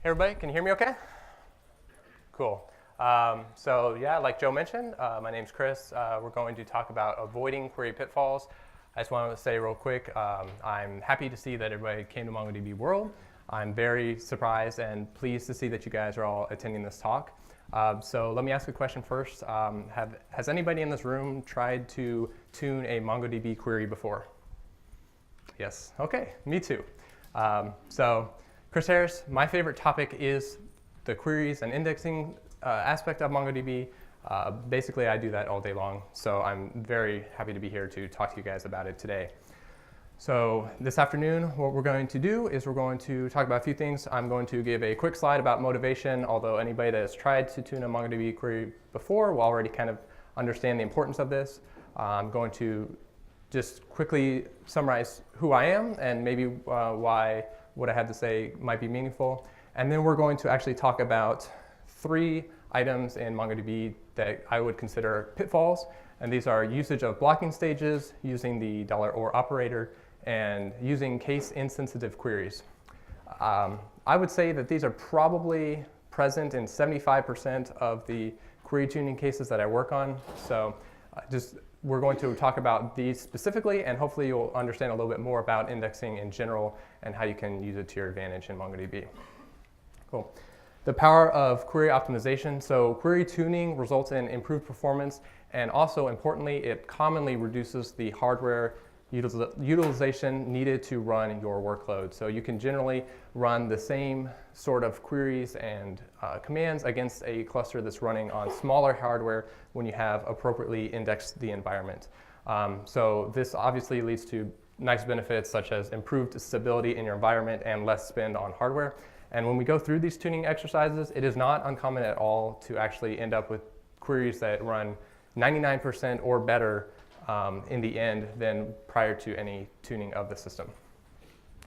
Hey everybody, can you hear me okay? Cool. So yeah, like Joe mentioned, my name's Chris. We're going to talk about avoiding query pitfalls. I just wanted to say real quick, I'm happy to see that everybody came to MongoDB World. I'm very surprised and pleased to see that you guys are all attending this talk. So let me ask a question first. Has anybody in this room tried to tune a MongoDB query before? Yes, okay, me too. So Chris Harris, my favorite topic is the queries and indexing aspect of MongoDB. Basically, I do that all day long, so I'm very happy to be here to talk to you guys about it today. So this afternoon, what we're going to do is we're going to talk about a few things. I'm going to give a quick slide about motivation, although anybody that has tried to tune a MongoDB query before will already kind of understand the importance of this. I'm going to just quickly summarize who I am and maybe why what I have to say might be meaningful. And then we're going to actually talk about 3 items in MongoDB that I would consider pitfalls. And these are usage of blocking stages, using the $or operator, and using case-insensitive queries. I would say that these are probably present in 75% of the query tuning cases that I work on. So we're going to talk about these specifically, and hopefully you'll understand a little bit more about indexing in general and how you can use it to your advantage in MongoDB. Cool. The power of query optimization. So query tuning results in improved performance, and also importantly, it commonly reduces the hardware utilization needed to run your workload. So you can generally run the same sort of queries and commands against a cluster that's running on smaller hardware when you have appropriately indexed the environment. So this obviously leads to nice benefits such as improved stability in your environment and less spend on hardware. And when we go through these tuning exercises, it is not uncommon at all to actually end up with queries that run 99% or better in the end than prior to any tuning of the system.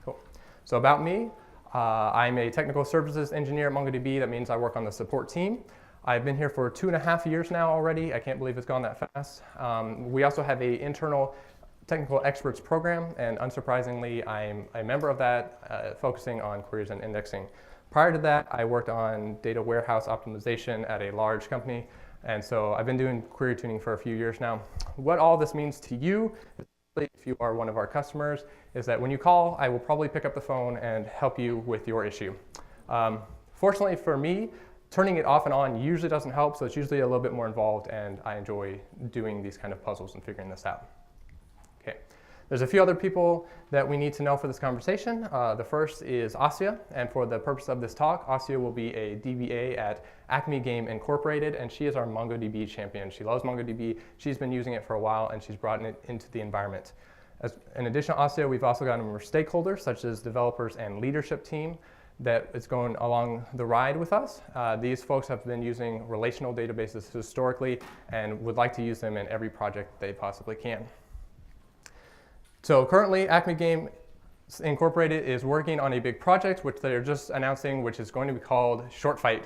Cool. So about me, I'm a technical services engineer at MongoDB. That means I work on the support team. I've been here for 2.5 years now already. I can't believe it's gone that fast. We also have an internal technical experts program, and unsurprisingly, I'm a member of that, focusing on queries and indexing. Prior to that, I worked on data warehouse optimization at a large company. And so I've been doing query tuning for a few years now. What all this means to you, if you are one of our customers, is that when you call, I will probably pick up the phone and help you with your issue. Fortunately for me, turning it off and on usually doesn't help, so it's usually a little bit more involved, and I enjoy doing these kind of puzzles and figuring this out. Okay. There's a few other people that we need to know for this conversation. The first is Asya, and for the purpose of this talk, Asya will be a DBA at Acme Game Incorporated, and she is our MongoDB champion. She loves MongoDB, she's been using it for a while, and she's brought it into the environment. In addition to Asya, we've also got a number of stakeholders, such as developers and leadership team, that is going along the ride with us. These folks have been using relational databases historically and would like to use them in every project they possibly can. So currently, Acme Game Incorporated is working on a big project, which they're just announcing, which is going to be called Short Fight.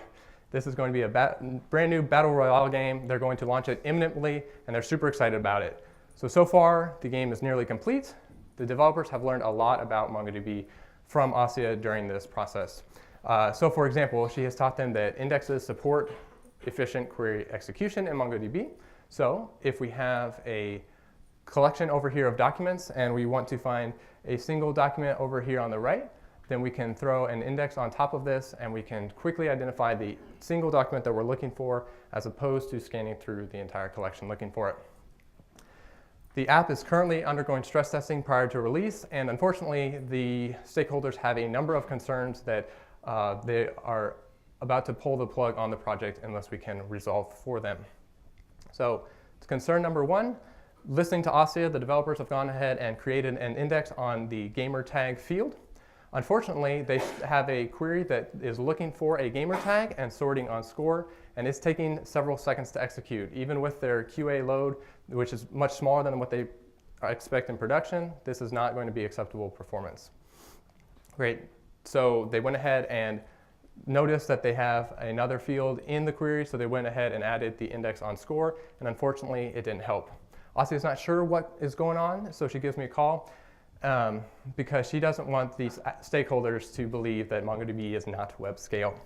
This is going to be a brand new battle royale game. They're going to launch it imminently, and they're super excited about it. So far, the game is nearly complete. The developers have learned a lot about MongoDB from Asya during this process. So for example, she has taught them that indexes support efficient query execution in MongoDB. So if we have a collection over here of documents and we want to find a single document over here on the right, then we can throw an index on top of this and we can quickly identify the single document that we're looking for as opposed to scanning through the entire collection looking for it. The app is currently undergoing stress testing prior to release, and unfortunately the stakeholders have a number of concerns that they are about to pull the plug on the project unless we can resolve for them. So concern number 1, listening to Asya, the developers have gone ahead and created an index on the gamer tag field. Unfortunately, they have a query that is looking for a gamer tag and sorting on score, and it's taking several seconds to execute. Even with their QA load, which is much smaller than what they expect in production, this is not going to be acceptable performance. Great. So they went ahead and noticed that they have another field in the query, so they went ahead and added the index on score, and unfortunately, it didn't help. Asya is not sure what is going on, so she gives me a call. because she doesn't want these stakeholders to believe that MongoDB is not web scale.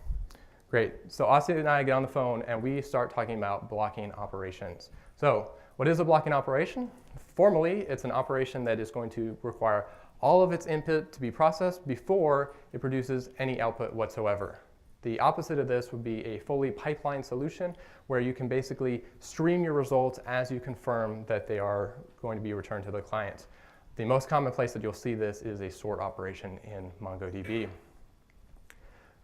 Great, so Asi and I get on the phone and we start talking about blocking operations. So what is a blocking operation? Formally, it's an operation that is going to require all of its input to be processed before it produces any output whatsoever. The opposite of this would be a fully pipelined solution where you can basically stream your results as you confirm that they are going to be returned to the client. The most common place that you'll see this is a sort operation in MongoDB.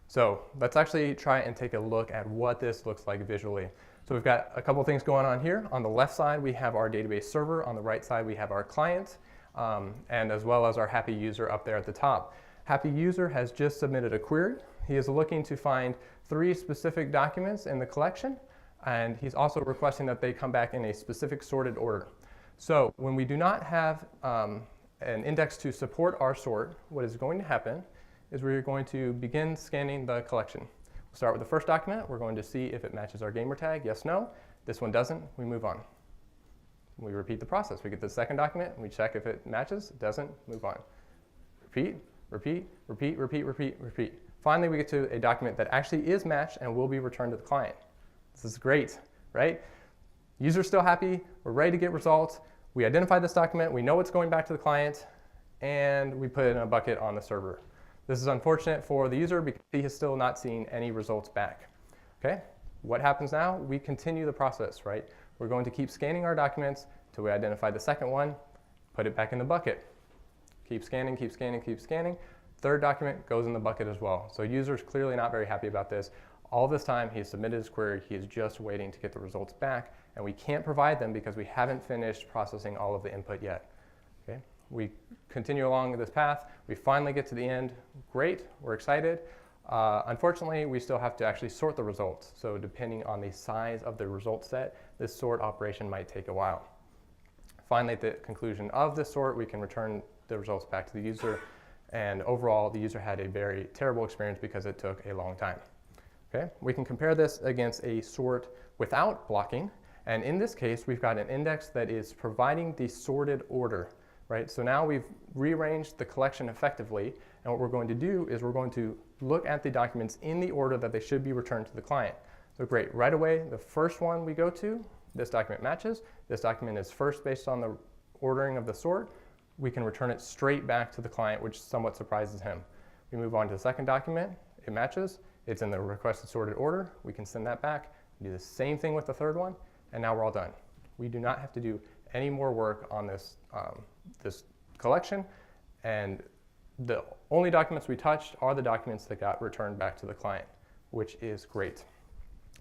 So let's actually try and take a look at what this looks like visually. So we've got a couple things going on here. On the left side, we have our database server. On the right side, we have our client, and as well as our happy user up there at the top. Happy user has just submitted a query. He is looking to find 3 specific documents in the collection, and he's also requesting that they come back in a specific sorted order. So when we do not have an index to support our sort, what is going to happen is we're going to begin scanning the collection. We'll start with the first document. We're going to see if it matches our gamer tag, yes, no. This one doesn't, we move on. We repeat the process. We get the second document, and we check if it matches, it doesn't, move on. Repeat, repeat, repeat, repeat, repeat, repeat. Finally, we get to a document that actually is matched and will be returned to the client. This is great, right? User's still happy, we're ready to get results. We identify this document, we know it's going back to the client, and we put it in a bucket on the server. This is unfortunate for the user because he has still not seen any results back. Okay, what happens now? We continue the process, right? We're going to keep scanning our documents until we identify the second one, put it back in the bucket. Keep scanning, keep scanning, keep scanning. Third document goes in the bucket as well. So user's clearly not very happy about this. All this time he has submitted his query, he is just waiting to get the results back, and we can't provide them because we haven't finished processing all of the input yet. Okay? We continue along this path, we finally get to the end, great, we're excited. Unfortunately, we still have to actually sort the results. So depending on the size of the result set, this sort operation might take a while. Finally, at the conclusion of this sort, we can return the results back to the user. And overall, the user had a very terrible experience because it took a long time. Okay? We can compare this against a sort without blocking. And in this case, we've got an index that is providing the sorted order. Right? So now we've rearranged the collection effectively. And what we're going to do is we're going to look at the documents in the order that they should be returned to the client. So great. Right away, the first one we go to, this document matches. This document is first based on the ordering of the sort. We can return it straight back to the client, which somewhat surprises him. We move on to the second document, it matches, it's in the requested sorted order, we can send that back, do the same thing with the third one, and now we're all done. We do not have to do any more work on this, this collection, and the only documents we touched are the documents that got returned back to the client, which is great.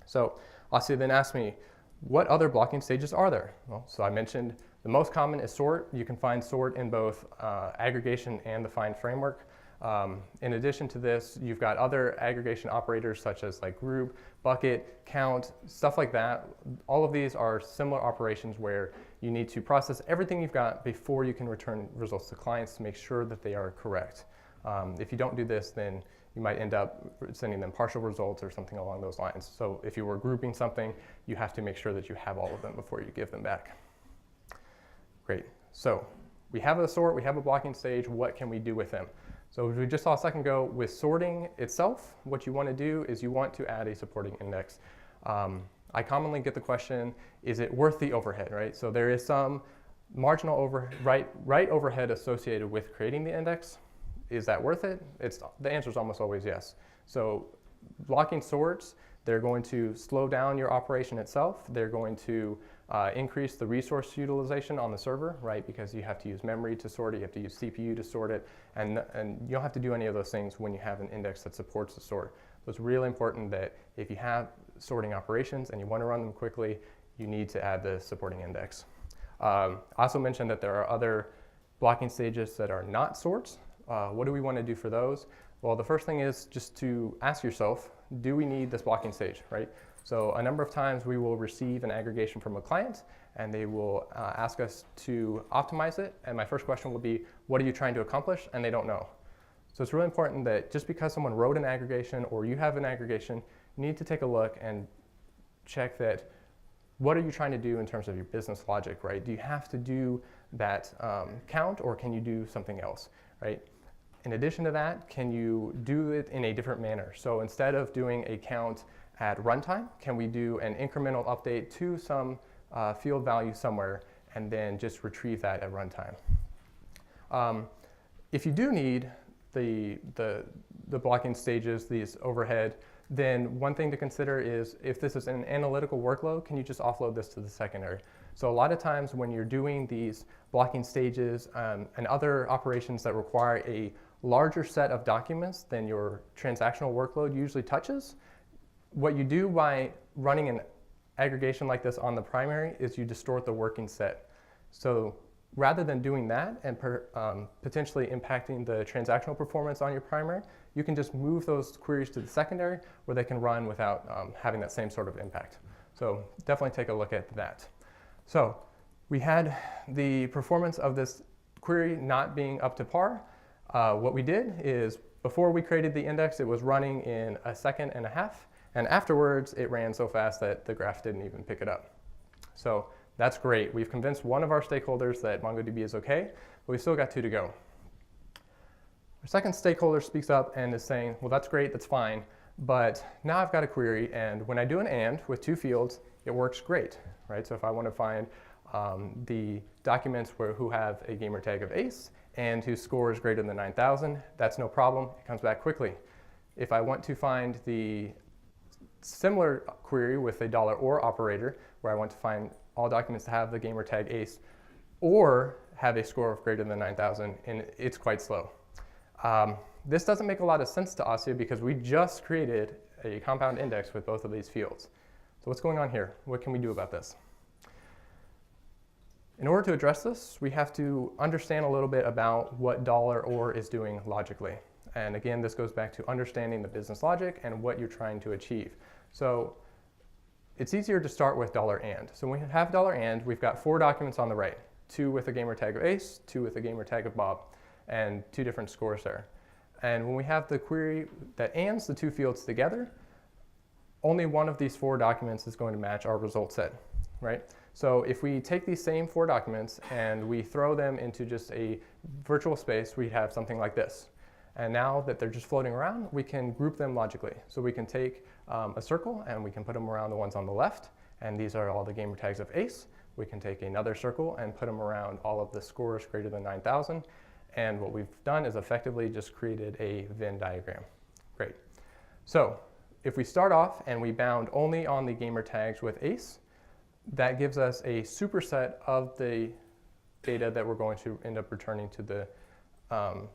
So Asi then asked me, what other blocking stages are there? Well, so I mentioned the most common is sort. You can find sort in both aggregation and the find framework. In addition to this, you've got other aggregation operators such as like group, bucket, count, stuff like that. All of these are similar operations where you need to process everything you've got before you can return results to clients to make sure that they are correct. If you don't do this, then you might end up sending them partial results or something along those lines. So if you were grouping something, you have to make sure that you have all of them before you give them back. Great. So we have a sort, we have a blocking stage. What can we do with them? So as we just saw a second ago, with sorting itself, what you want to do is you want to add a supporting index. I commonly get the question, is it worth the overhead, right? So there is some marginal right overhead associated with creating the index. Is that worth it? The answer is almost always yes. So blocking sorts, they're going to slow down your operation itself. They're going to increase the resource utilization on the server, right? Because you have to use memory to sort it, you have to use CPU to sort it, and you don't have to do any of those things when you have an index that supports the sort. So it's really important that if you have sorting operations and you want to run them quickly, you need to add the supporting index. I also mentioned that there are other blocking stages that are not sorts. What do we want to do for those? Well, the first thing is just to ask yourself, do we need this blocking stage, right? So a number of times we will receive an aggregation from a client and they will ask us to optimize it. And my first question will be, what are you trying to accomplish? And they don't know. So it's really important that just because someone wrote an aggregation or you have an aggregation, you need to take a look and check that what are you trying to do in terms of your business logic, right? Do you have to do that count, or can you do something else, right? In addition to that, can you do it in a different manner? So instead of doing a count at runtime, can we do an incremental update to some field value somewhere and then just retrieve that at runtime? If you do need the blocking stages, these overhead, then one thing to consider is if this is an analytical workload, can you just offload this to the secondary? So a lot of times when you're doing these blocking stages and other operations that require a larger set of documents than your transactional workload usually touches, what you do by running an aggregation like this on the primary is you distort the working set. So rather than doing that and potentially impacting the transactional performance on your primary, you can just move those queries to the secondary where they can run without having that same sort of impact. So definitely take a look at that. So we had the performance of this query not being up to par. What we did is before we created the index, it was running in 1.5 seconds, and afterwards it ran so fast that the graph didn't even pick it up. So that's great. We've convinced one of our stakeholders that MongoDB is okay, but we still got 2 to go. Our second stakeholder speaks up and is saying, well, that's great, that's fine, but now I've got a query, and when I do an AND with 2 fields, it works great, right? So if I want to find the documents who have a gamer tag of ace and whose score is greater than 9,000, that's no problem, it comes back quickly. If I want to find the similar query with a $or operator, where I want to find all documents that have the gamer tag ace or have a score of greater than 9,000, and it's quite slow. This doesn't make a lot of sense to us here because we just created a compound index with both of these fields. So what's going on here? What can we do about this? In order to address this, we have to understand a little bit about what $or is doing logically. And again, this goes back to understanding the business logic and what you're trying to achieve. So it's easier to start with $and. So when we have $and, we've got 4 documents on the right, 2 with a gamer tag of ace, 2 with a gamer tag of Bob, and 2 different scores there. And when we have the query that ands the 2 fields together, only one of these 4 documents is going to match our result set, right? So if we take these same 4 documents and we throw them into just a virtual space, we have something like this. And now that they're just floating around, we can group them logically. So we can take a circle and we can put them around the ones on the left, and these are all the gamer tags of ace. We can take another circle and put them around all of the scores greater than 9,000. And what we've done is effectively just created a Venn diagram. Great. So if we start off and we bound only on the gamer tags with ace, that gives us a superset of the data that we're going to end up returning to the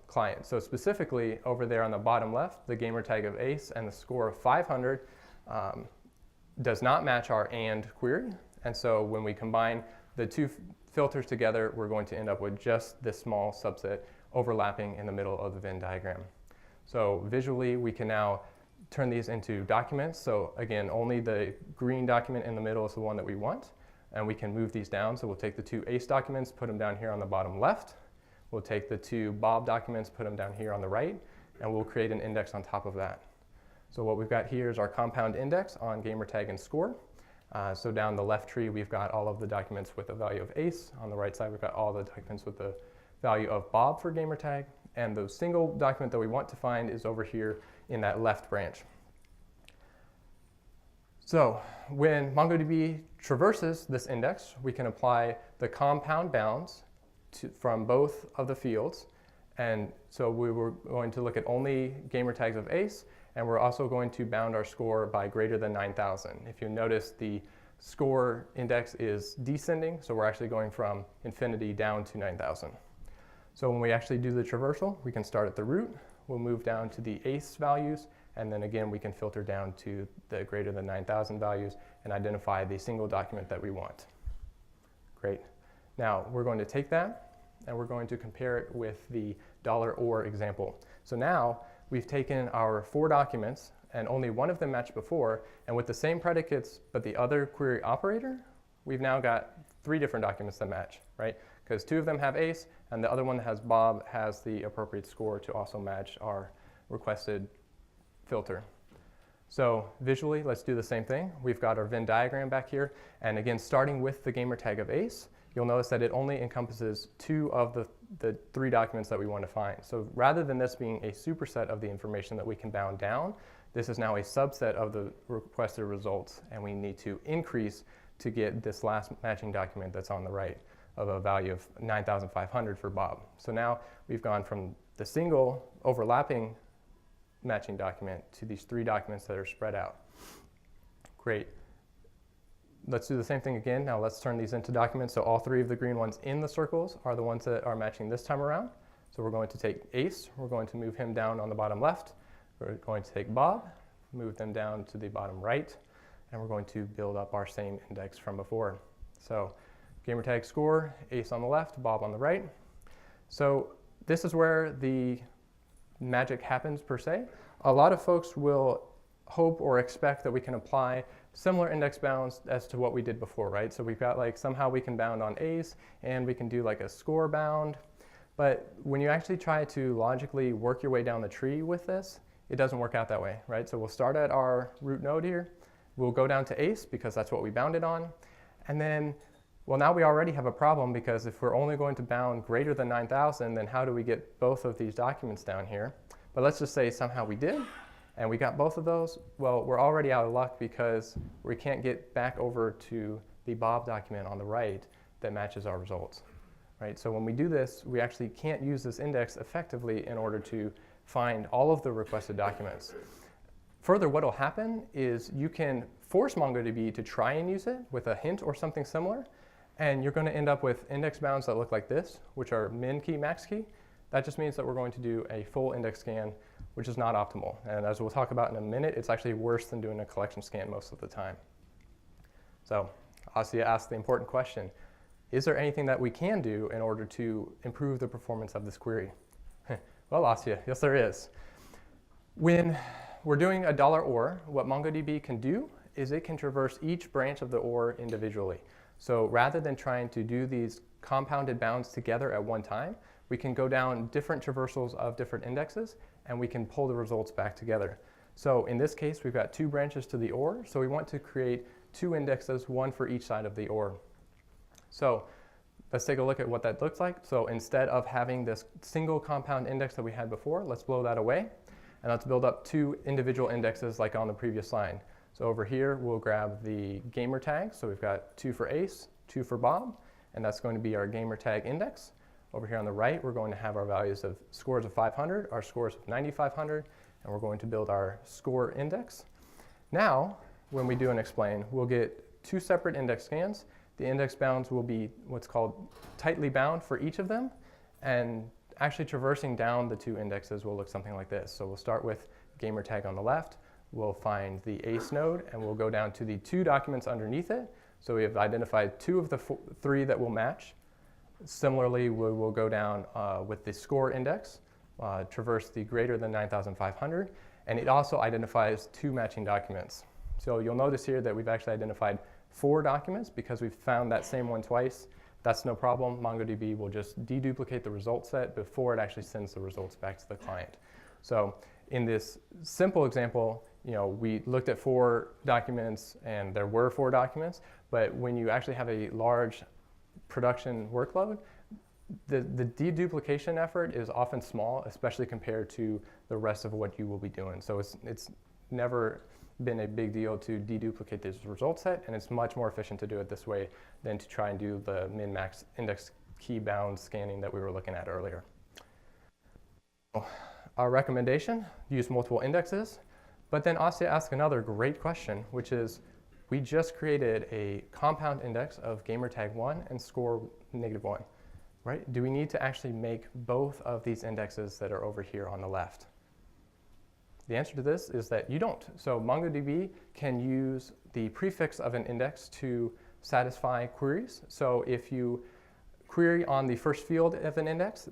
client. So specifically over there on the bottom left, the gamer tag of ace and the score of 500 does not match our AND query. And so when we combine the 2 filters together, we're going to end up with just this small subset overlapping in the middle of the Venn diagram. So visually, we can now turn these into documents. So again, only the green document in the middle is the one that we want. And we can move these down. So we'll take the 2 ace documents, put them down here on the bottom left. We'll take the 2 Bob documents, put them down here on the right, and we'll create an index on top of that. So what we've got here is our compound index on gamer tag and score. So down the left tree, we've got all of the documents with the value of ace. On the right side, we've got all the documents with the value of Bob for gamer tag. And the single document that we want to find is over here in that left branch. So when MongoDB traverses this index, we can apply the compound bounds from both of the fields. And so we were going to look at only gamer tags of ace, and we're also going to bound our score by greater than 9,000. If you notice, the score index is descending, so we're actually going from infinity down to 9,000. So when we actually do the traversal, we can start at the root, we'll move down to the ace values, and then again we can filter down to the greater than 9,000 values and identify the single document that we want. Great. Now we're going to take that and we're going to compare it with the $or example. So now we've taken our 4 documents and only one of them matched before, and with the same predicates but the other query operator, we've now got 3 different documents that match, right? Because 2 of them have ace and the other one that has Bob has the appropriate score to also match our requested filter. So visually, let's do the same thing. We've got our Venn diagram back here, and again, starting with the gamer tag of ace, you'll notice that it only encompasses 2 of the 3 documents that we want to find. So rather than this being a superset of the information that we can bound down, this is now a subset of the requested results, and we need to increase to get this last matching document that's on the right of a value of 9,500 for Bob. So now we've gone from the single overlapping matching document to these 3 documents that are spread out. Great. Let's do the same thing again. Now let's turn these into documents. So all 3 of the green ones in the circles are the ones that are matching this time around. So we're going to take Ace, we're going to move him down on the bottom left. We're going to take Bob, move them down to the bottom right, and we're going to build up our same index from before. So gamertag score, Ace on the left, Bob on the right. So this is where the magic happens per se. A lot of folks will hope or expect that we can apply similar index bounds as to what we did before, right? So we've got like somehow we can bound on Ace and we can do like a score bound. But when you actually try to logically work your way down the tree with this, it doesn't work out that way, right? So we'll start at our root node here. We'll go down to Ace because that's what we bounded on. And then, well, now we already have a problem because if we're only going to bound greater than 9,000, then how do we get both of these documents down here? But let's just say somehow we did, and we got both of those. Well, we're already out of luck because we can't get back over to the Bob document on the right that matches our results, right? So when we do this, we actually can't use this index effectively in order to find all of the requested documents. Further, what will happen is you can force MongoDB to try and use it with a hint or something similar, and you're going to end up with index bounds that look like this, which are min key, max key. That just means that we're going to do a full index scan, which is not optimal. And as we'll talk about in a minute, it's actually worse than doing a collection scan most of the time. So Asya asked the important question, is there anything that we can do in order to improve the performance of this query? Well, Asya, yes there is. When we're doing a $OR, what MongoDB can do is it can traverse each branch of the OR individually. So rather than trying to do these compounded bounds together at one time, we can go down different traversals of different indexes, and we can pull the results back together. So in this case, we've got 2 branches to the OR, so we want to create 2 indexes, 1 for each side of the OR. So let's take a look at what that looks like. So instead of having this single compound index that we had before, let's blow that away, and let's build up 2 individual indexes like on the previous line. So over here, we'll grab the gamer tag. So we've got 2 for Ace, 2 for Bob, and that's going to be our gamer tag index. Over here on the right, we're going to have our values of scores of 500, our scores of 9,500, and we're going to build our score index. Now, when we do an explain, we'll get 2 separate index scans. The index bounds will be what's called tightly bound for each of them, and actually traversing down the 2 indexes will look something like this. So we'll start with gamer tag on the left, we'll find the Ace node, and we'll go down to the 2 documents underneath it. So we have identified 2 of the 3 that will match. Similarly, we will go down with the score index, traverse the greater than 9,500, and it also identifies 2 matching documents. So you'll notice here that we've actually identified 4 documents because we've found that same one twice. That's no problem. MongoDB will just deduplicate the result set before it actually sends the results back to the client. So in this simple example, we looked at 4 documents and there were 4 documents, but when you actually have a large production workload, the deduplication effort is often small, especially compared to the rest of what you will be doing. So it's never been a big deal to deduplicate this result set, and it's much more efficient to do it this way than to try and do the min-max index key bound scanning that we were looking at earlier. Our recommendation, use multiple indexes, but then Asya asked another great question, which is, we just created a compound index of gamertag 1 and score -1, right? Do we need to actually make both of these indexes that are over here on the left? The answer to this is that you don't. So MongoDB can use the prefix of an index to satisfy queries. So if you query on the first field of an index,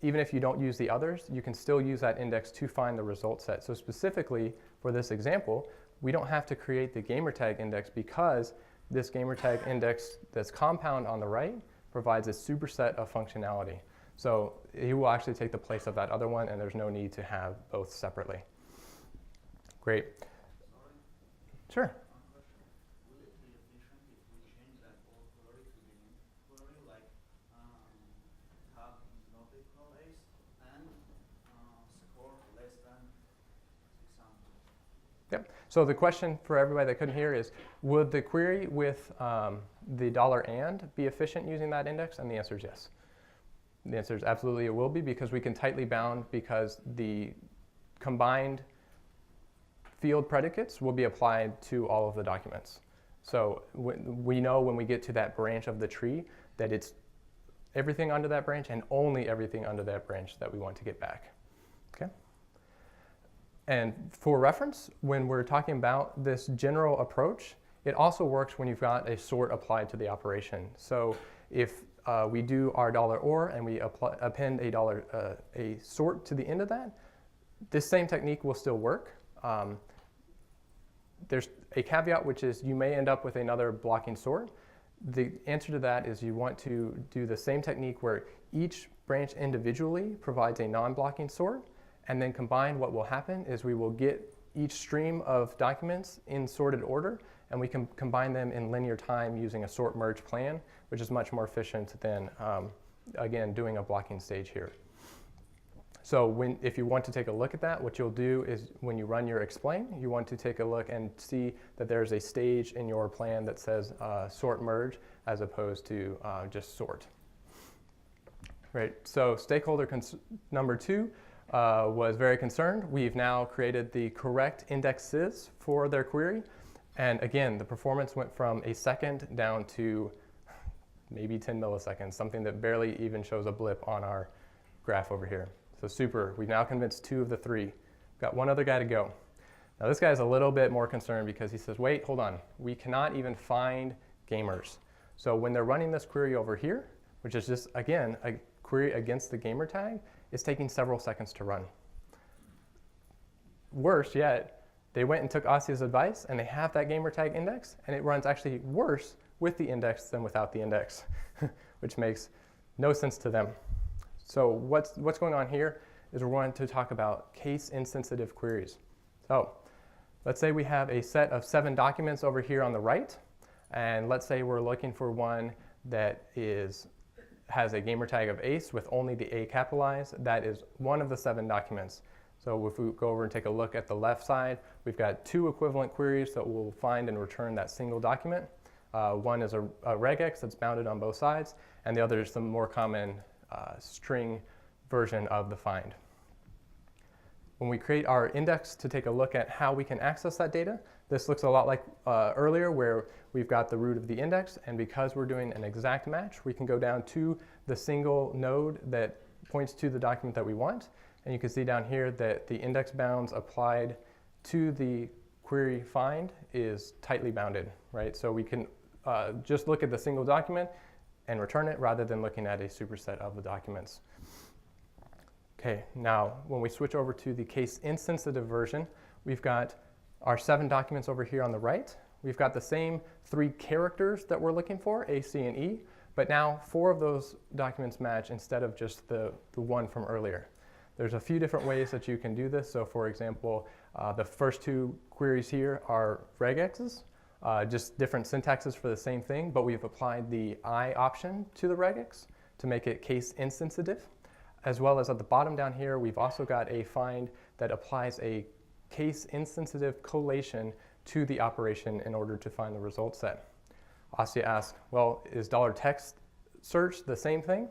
even if you don't use the others, you can still use that index to find the result set. So specifically for this example, we don't have to create the gamertag index because this gamertag index that's compound on the right provides a superset of functionality. So it will actually take the place of that other one, and there's no need to have both separately. Great. Sure. Will it be efficient if we change that old query to the new query? So the question for everybody that couldn't hear is, would the query with the $and be efficient using that index? And the answer is yes. The answer is absolutely it will be, because we can tightly bound, because the combined field predicates will be applied to all of the documents. So we know when we get to that branch of the tree that it's everything under that branch and only everything under that branch that we want to get back. Okay? And for reference, when we're talking about this general approach, it also works when you've got a sort applied to the operation. So if we do our $or and we append a sort to the end of that, this same technique will still work. There's a caveat, which is you may end up with another blocking sort. The answer to that is you want to do the same technique where each branch individually provides a non-blocking sort, and then combined, what will happen is we will get each stream of documents in sorted order, and we can combine them in linear time using a sort merge plan, which is much more efficient than, again, doing a blocking stage here. So if you want to take a look at that, what you'll do is when you run your explain, you want to take a look and see that there's a stage in your plan that says sort merge as opposed to just sort. Right, so stakeholder number 2 was very concerned. We've now created the correct indexes for their query. And again, the performance went from a second down to maybe 10 milliseconds, something that barely even shows a blip on our graph over here. So super, we've now convinced 2 of the 3. We've got one other guy to go. Now this guy is a little bit more concerned because he says, wait, hold on. We cannot even find gamers. So when they're running this query over here, which is just, again, a query against the gamer tag, it's taking several seconds to run. Worse yet, they went and took Asia's advice and they have that gamer tag index, and it runs actually worse with the index than without the index, which makes no sense to them. So what's going on here is we're going to talk about case-insensitive queries. So let's say we have a set of 7 documents over here on the right, and let's say we're looking for one that has a gamer tag of ace with only the A capitalized. That is one of the 7 documents. So if we go over and take a look at the left side, we've got 2 equivalent queries that will find and return that single document. One is a RegX that's bounded on both sides, and the other is the more common string version of the find. When we create our index to take a look at how we can access that data, this looks a lot like earlier where we've got the root of the index, and because we're doing an exact match, we can go down to the single node that points to the document that we want, and you can see down here that the index bounds applied to the query find is tightly bounded, right? So we can just look at the single document and return it rather than looking at a superset of the documents. Okay, now when we switch over to the case-insensitive version, we've got our 7 documents over here on the right. We've got the same 3 characters that we're looking for, A, C, and E, but now 4 of those documents match instead of just the one from earlier. There's a few different ways that you can do this. So for example, the first 2 queries here are regexes. Just different syntaxes for the same thing, but we've applied the I option to the regex to make it case insensitive. As well as at the bottom down here, we've also got a find that applies a case insensitive collation to the operation in order to find the result set. Asia asks, well, is $text search the same thing?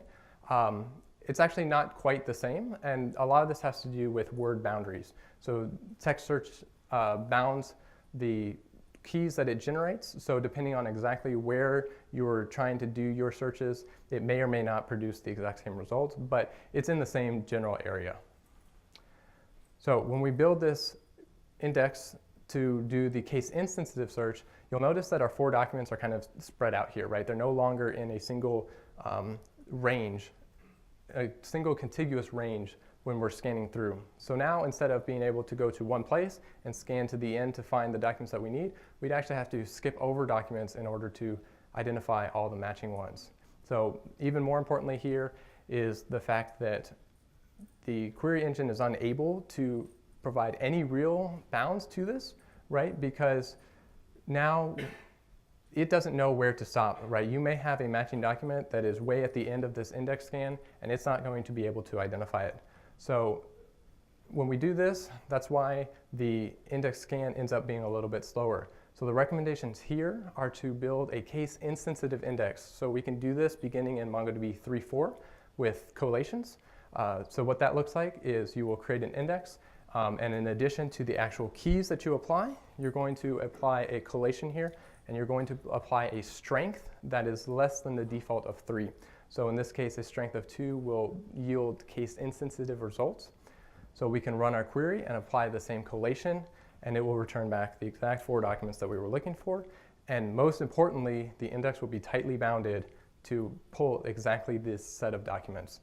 It's actually not quite the same, and a lot of this has to do with word boundaries. So text search bounds the keys that it generates, so depending on exactly where you're trying to do your searches, it may or may not produce the exact same results, but it's in the same general area. So when we build this index to do the case-insensitive search, you'll notice that our 4 documents are kind of spread out here, right? They're no longer in a single range, a single contiguous range when we're scanning through. So now instead of being able to go to one place and scan to the end to find the documents that we need, we'd actually have to skip over documents in order to identify all the matching ones. So even more importantly here is the fact that the query engine is unable to provide any real bounds to this, right? Because now it doesn't know where to stop, right? You may have a matching document that is way at the end of this index scan, and it's not going to be able to identify it. So when we do this, that's why the index scan ends up being a little bit slower. So the recommendations here are to build a case-insensitive index. So we can do this beginning in MongoDB 3.4 with collations. So what that looks like is you will create an index, and in addition to the actual keys that you apply, you're going to apply a collation here, and you're going to apply a strength that is less than the default of 3. So in this case, a strength of 2 will yield case-insensitive results. So we can run our query and apply the same collation, and it will return back the exact 4 documents that we were looking for. And most importantly, the index will be tightly bounded to pull exactly this set of documents.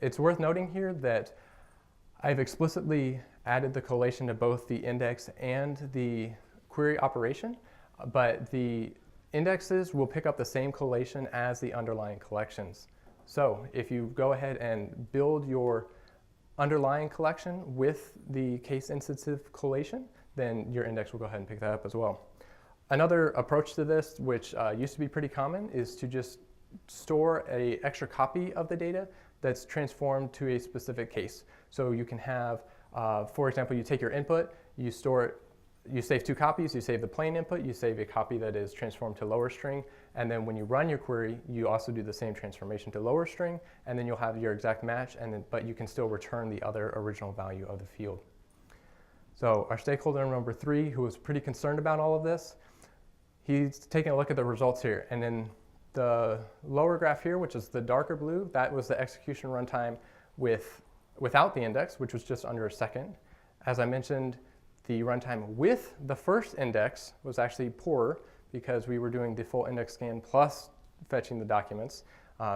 It's worth noting here that I've explicitly added the collation to both the index and the query operation, but the indexes will pick up the same collation as the underlying collections. So if you go ahead and build your underlying collection with the case-insensitive collation, then your index will go ahead and pick that up as well. Another approach to this, which used to be pretty common, is to just store an extra copy of the data that's transformed to a specific case. So you can have, for example, you take your input, you store it, you save 2 copies, you save the plain input, you save a copy that is transformed to lower string, and then when you run your query, you also do the same transformation to lower string, and then you'll have your exact match, but you can still return the other original value of the field. So our stakeholder number 3, who was pretty concerned about all of this, he's taking a look at the results here, and in the lower graph here, which is the darker blue, that was the execution runtime without the index, which was just under a second. As I mentioned, the runtime with the first index was actually poorer because we were doing the full index scan plus fetching the documents.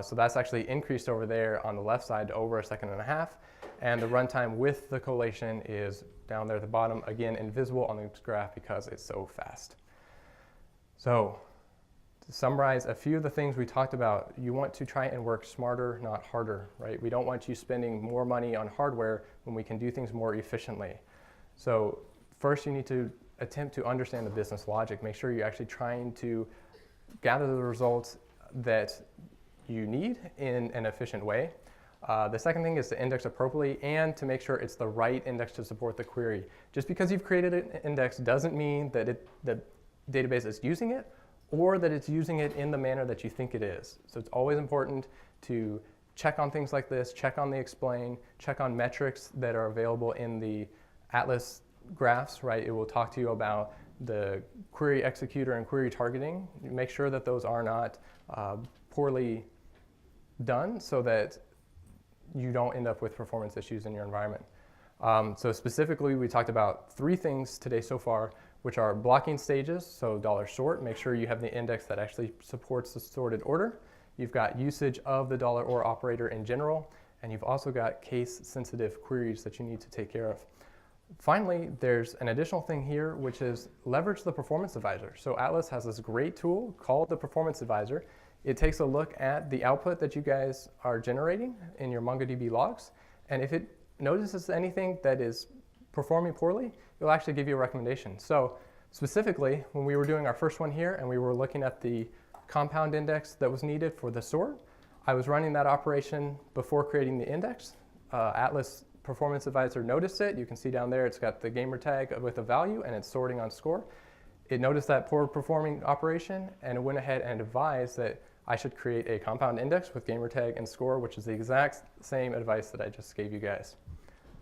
So that's actually increased over there on the left side to over a second and a half. And the runtime with the collation is down there at the bottom, again, invisible on this graph because it's so fast. So to summarize a few of the things we talked about, you want to try and work smarter, not harder, right? We don't want you spending more money on hardware when we can do things more efficiently. So first, you need to attempt to understand the business logic. Make sure you're actually trying to gather the results that you need in an efficient way. The second thing is to index appropriately and to make sure it's the right index to support the query. Just because you've created an index doesn't mean that the database is using it or that it's using it in the manner that you think it is. So it's always important to check on things like this, check on the explain, check on metrics that are available in the Atlas graphs, right? It will talk to you about the query executor and query targeting. Make sure that those are not poorly done so that you don't end up with performance issues in your environment. So specifically, we talked about 3 things today so far, which are blocking stages, so $sort, make sure you have the index that actually supports the sorted order. You've got usage of the $or operator in general, and you've also got case-sensitive queries that you need to take care of. Finally, there's an additional thing here, which is leverage the performance advisor. So Atlas has this great tool called the performance advisor. It takes a look at the output that you guys are generating in your MongoDB logs, and if it notices anything that is performing poorly, it'll actually give you a recommendation. So specifically, when we were doing our first one here and we were looking at the compound index that was needed for the sort, I was running that operation before creating the index. Atlas Performance Advisor noticed it. You can see down there it's got the gamer tag with a value and it's sorting on score. It noticed that poor performing operation and it went ahead and advised that I should create a compound index with gamer tag and score, which is the exact same advice that I just gave you guys.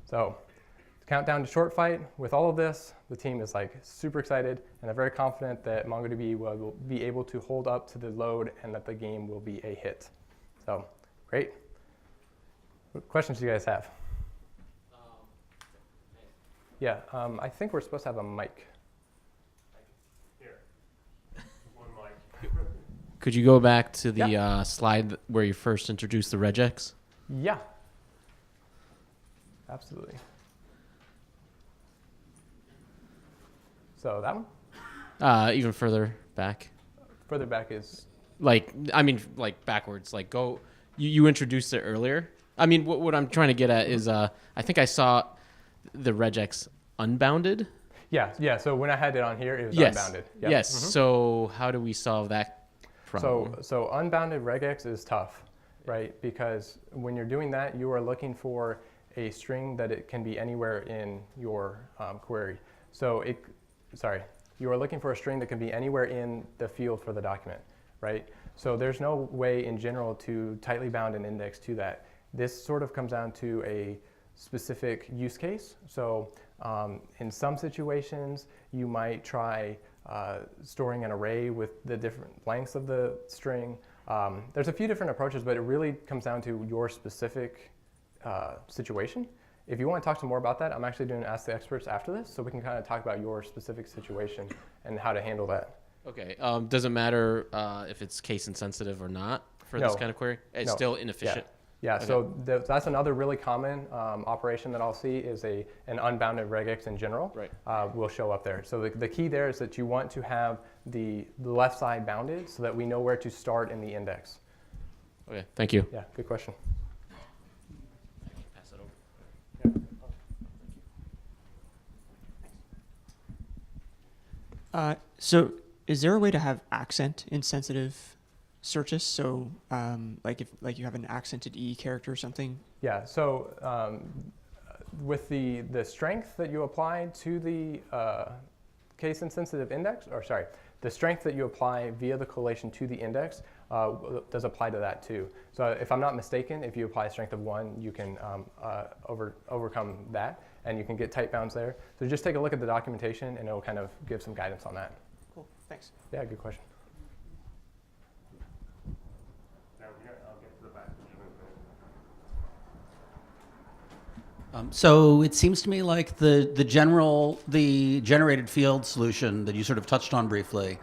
So countdown to short fight. With all of this, the team is like super excited and they're very confident that MongoDB will be able to hold up to the load and that the game will be a hit. So great. What questions do you guys have? Yeah, I think we're supposed to have a mic. Here, one mic. Could you go back to the slide where you first introduced the RegX? Yeah, absolutely. So that one? Even further back. Further back is? Like backwards. Like go, you introduced it earlier. I mean, what I'm trying to get at is I think I saw the RegX unbounded. Yeah. So when I had it on here, it was unbounded. Yep. Yes. Mm-hmm. So how do we solve that problem? So unbounded RegX is tough, right? Because when you're doing that, you are looking for a string that it can be anywhere in your query. So you are looking for a string that can be anywhere in the field for the document, right? So there's no way in general to tightly bound an index to that. This sort of comes down to a specific use case. So in some situations, you might try storing an array with the different lengths of the string. There's a few different approaches, but it really comes down to your specific situation. If you want to talk some more about that, I'm actually doing Ask the Experts after this, so we can kind of talk about your specific situation and how to handle that. Okay. Does it matter if it's case insensitive or not for this kind of query? It's still inefficient. Yeah. Okay. So that's another really common operation that I'll see is an unbounded RegX in general. Right. Will show up there. So the key there is that you want to have the left side bounded so that we know where to start in the index. Okay. Thank you. Yeah. Good question. Pass it over. So is there a way to have accent insensitive searches? So like if you have an accented E character or something? Yeah, so with the strength that you apply to the case insensitive index, or sorry, the strength that you apply via the collation to the index does apply to that too. So if I'm not mistaken, if you apply a strength of 1, you can overcome that, and you can get tight bounds there. So just take a look at the documentation, and it'll kind of give some guidance on that. Cool, thanks. Yeah, good question. I'll get to the back. So it seems to me like the generated field solution that you sort of touched on briefly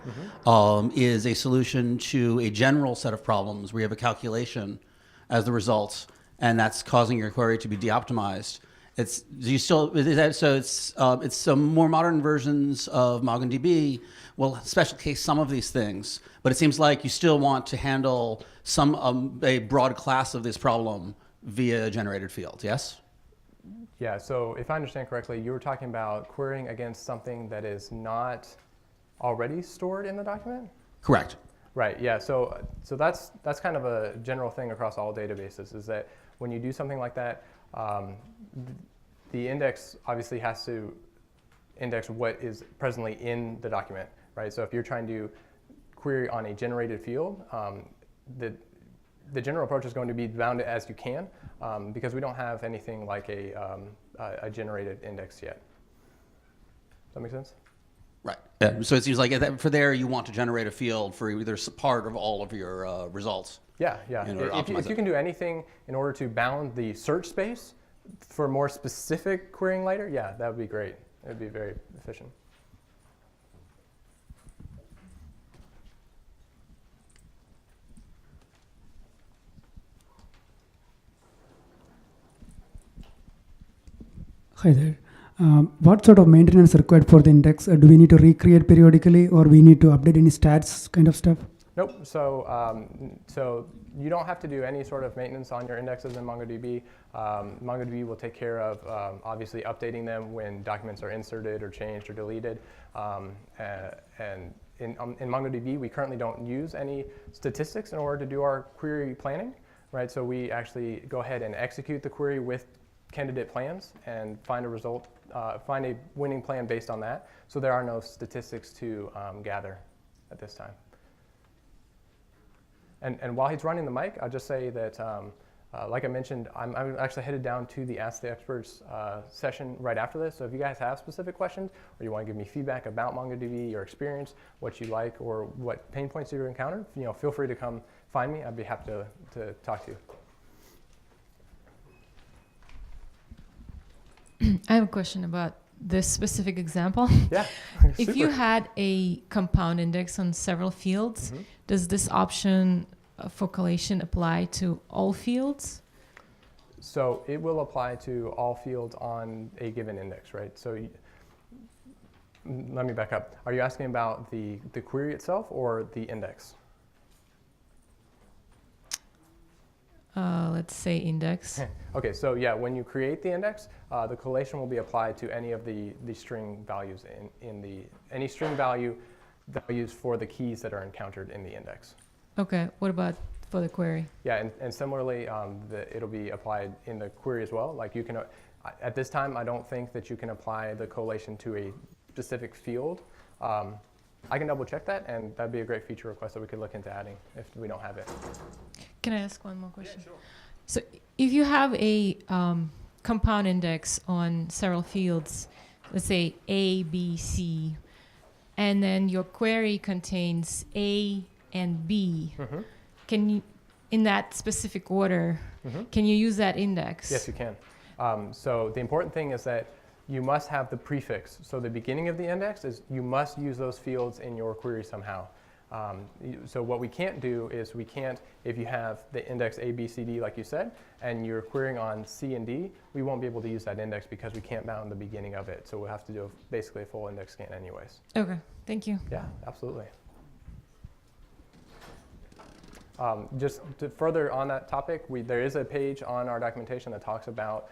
is a solution to a general set of problems where you have a calculation as the result, and that's causing your query to be de-optimized. It's some more modern versions of MongoDB will special case some of these things, but it seems like you still want to handle a broad class of this problem via generated field. Yes. Yeah, so if I understand correctly, you were talking about querying against something that is not already stored in the document? Correct. Right, yeah, so that's kind of a general thing across all databases, is that when you do something like that, the index obviously has to index what is presently in the document, right? So if you're trying to query on a generated field, the general approach is going to be bound it as you can, because we don't have anything like a generated index yet. Does that make sense? Right. Yeah. So it seems like for there you want to generate a field for either part of all of your results. Yeah. If you can do anything in order to bound the search space for more specific querying later, yeah, that would be great. It would be very efficient. Hi there. What sort of maintenance required for the index? Do we need to recreate periodically, or we need to update any stats kind of stuff? Nope. So you don't have to do any sort of maintenance on your indexes in MongoDB. MongoDB will take care of obviously updating them when documents are inserted or changed or deleted. And in MongoDB, we currently don't use any statistics in order to do our query planning, right? So we actually go ahead and execute the query with candidate plans and find a result, find a winning plan based on that. So there are no statistics to gather at this time. And while he's running the mic, I'll just say that, like I mentioned, I'm actually headed down to the Ask the Experts session right after this. So if you guys have specific questions, or you want to give me feedback about MongoDB, your experience, what you like, or what pain points you've encountered, feel free to come find me. I'd be happy to talk to you. I have a question about this specific example. Yeah. If you had a compound index on several fields, does this option for collation apply to all fields? So it will apply to all fields on a given index, right? So let me back up. Are you asking about the query itself or the index? Let's say index. Okay, so yeah, when you create the index, the collation will be applied to any of the string values any string values for the keys that are encountered in the index. Okay. What about for the query? Yeah, and similarly, it'll be applied in the query as well. Like you can, at this time, I don't think that you can apply the collation to a specific field. I can double check that, and that'd be a great feature request that we could look into adding if we don't have it. Can I ask one more question? Yeah, sure. So if you have a compound index on several fields, let's say A, B, C, and then your query contains A and B, Mm-hmm. can you, in that specific order, Mm-hmm. can you use that index? Yes, you can. So the important thing is that you must have the prefix. So the beginning of the index is you must use those fields in your query somehow. So what we can't do is we can't, if you have the index A, B, C, D, like you said, and you're querying on C and D, we won't be able to use that index because we can't bound the beginning of it. So we'll have to do basically a full index scan anyways. Okay, thank you. Yeah, absolutely. Just to further on that topic, there is a page on our documentation that talks about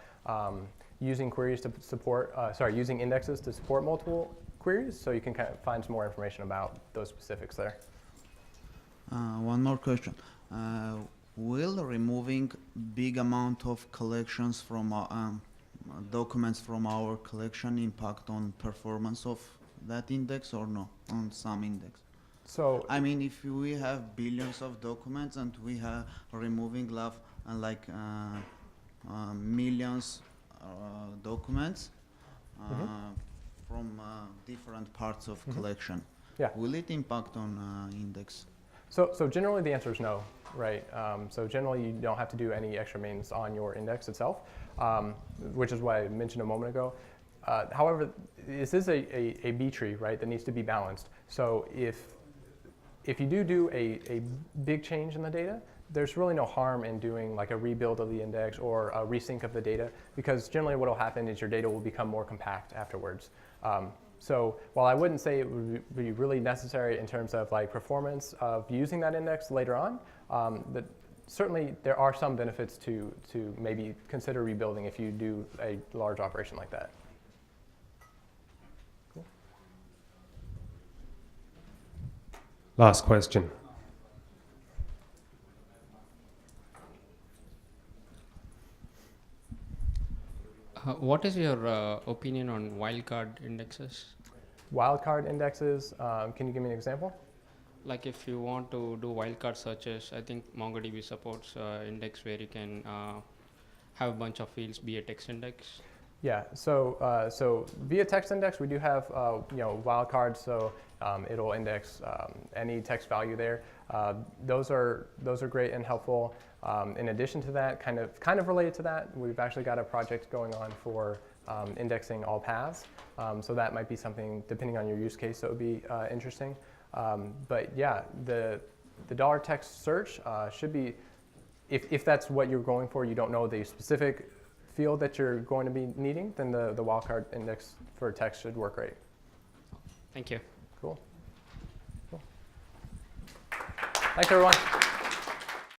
using queries to support, using indexes to support multiple queries, so you can kind of find some more information about those specifics there. One more question. Will removing big amount of collections from documents from our collection impact on performance of that index or no, on some index? So, I mean, if we have billions of documents and we are removing millions documents from different parts of collection, yeah. will it impact on index? So generally the answer is no, right? So generally you don't have to do any extra maintenance on your index itself, which is what I mentioned a moment ago. However, this is a B tree, right, that needs to be balanced. So if you do a big change in the data, there's really no harm in doing like a rebuild of the index or a resync of the data, because generally what will happen is your data will become more compact afterwards. So while I wouldn't say it would be really necessary in terms of like performance of using that index later on, certainly there are some benefits to maybe consider rebuilding if you do a large operation like that. Cool. Last question. What is your opinion on wildcard indexes? Wildcard indexes, can you give me an example? Like if you want to do wildcard searches, I think MongoDB supports index where you can have a bunch of fields be a text index. Yeah, so via text index, we do have wildcards, so it'll index any text value there. Those are great and helpful. In addition to that, kind of related to that, we've actually got a project going on for indexing all paths. So that might be something, depending on your use case, that would be interesting. But yeah, the dollar text search should be, if that's what you're going for, you don't know the specific field that you're going to be needing, then the wildcard index for text should work great. Thank you. Cool. Thanks, everyone.